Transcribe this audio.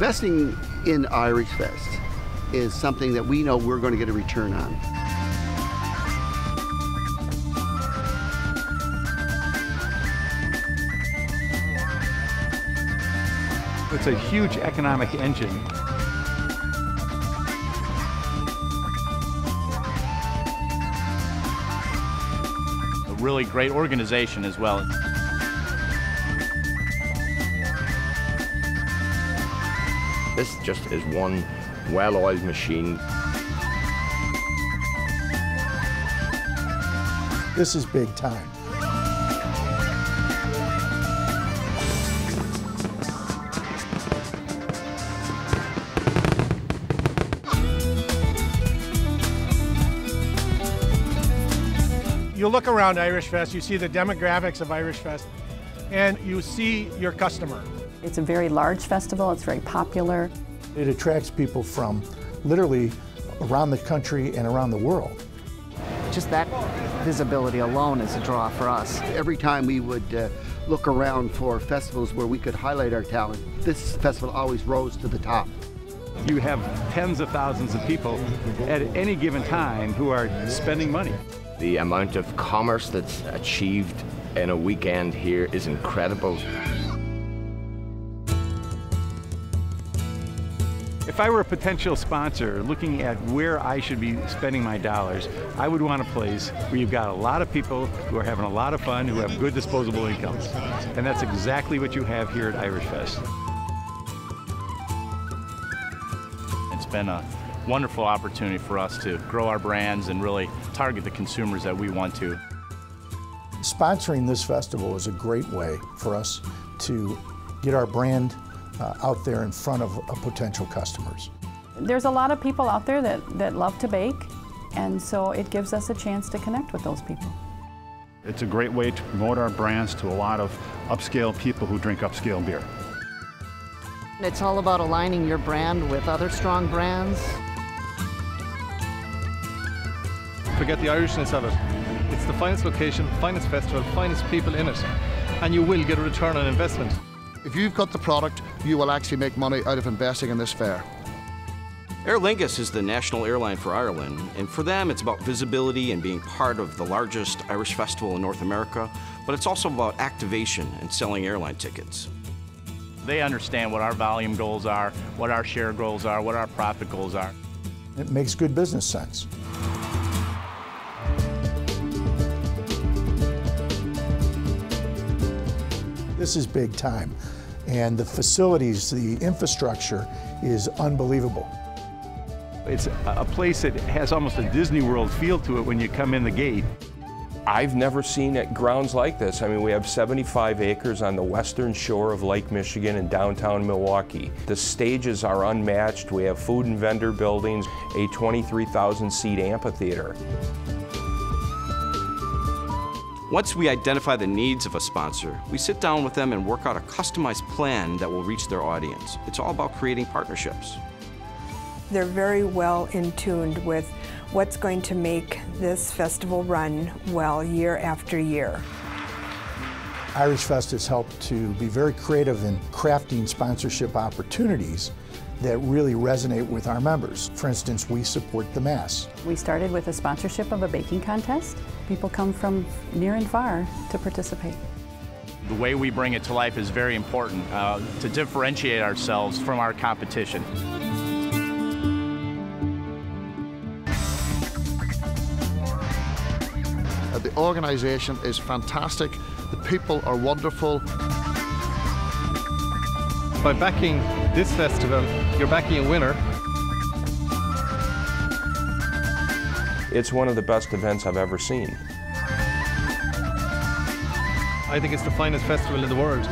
Investing in Irish Fest is something that we know we're going to get a return on. It's a huge economic engine. A really great organization as well. This just is one well-oiled machine. This is big time. You look around Irish Fest, you see the demographics of Irish Fest, and you see your customer. It's a very large festival, it's very popular. It attracts people from literally around the country and around the world. Just that visibility alone is a draw for us. Every time we would look around for festivals where we could highlight our talent, this festival always rose to the top. You have tens of thousands of people at any given time who are spending money. The amount of commerce that's achieved in a weekend here is incredible. If I were a potential sponsor looking at where I should be spending my dollars, I would want a place where you've got a lot of people who are having a lot of fun, who have good disposable incomes. And that's exactly what you have here at Irish Fest. It's been a wonderful opportunity for us to grow our brands and really target the consumers that we want to. Sponsoring this festival is a great way for us to get our brand out there in front of potential customers. There's a lot of people out there that love to bake, and so it gives us a chance to connect with those people. It's a great way to promote our brands to a lot of upscale people who drink upscale beer. It's all about aligning your brand with other strong brands. Forget the Irishness of it. It's the finest location, finest festival, finest people in it, and you will get a return on investment. If you've got the product, you will actually make money out of investing in this fair. Aer Lingus is the national airline for Ireland, and for them it's about visibility and being part of the largest Irish festival in North America, but it's also about activation and selling airline tickets. They understand what our volume goals are, what our share goals are, what our profit goals are. It makes good business sense. This is big time, and the facilities, the infrastructure is unbelievable. It's a place that has almost a Disney World feel to it when you come in the gate. I've never seen grounds like this. I mean, we have 75 acres on the western shore of Lake Michigan in downtown Milwaukee. The stages are unmatched. We have food and vendor buildings, a 23,000-seat amphitheater. Once we identify the needs of a sponsor, we sit down with them and work out a customized plan that will reach their audience. It's all about creating partnerships. They're very well in tune with what's going to make this festival run well year after year. Irish Fest has helped to be very creative in crafting sponsorship opportunities that really resonate with our members. For instance, we support the Mass. We started with a sponsorship of a baking contest. People come from near and far to participate. The way we bring it to life is very important to differentiate ourselves from our competition. The organization is fantastic. The people are wonderful. By backing this festival, you're backing a winner. It's one of the best events I've ever seen. I think it's the finest festival in the world.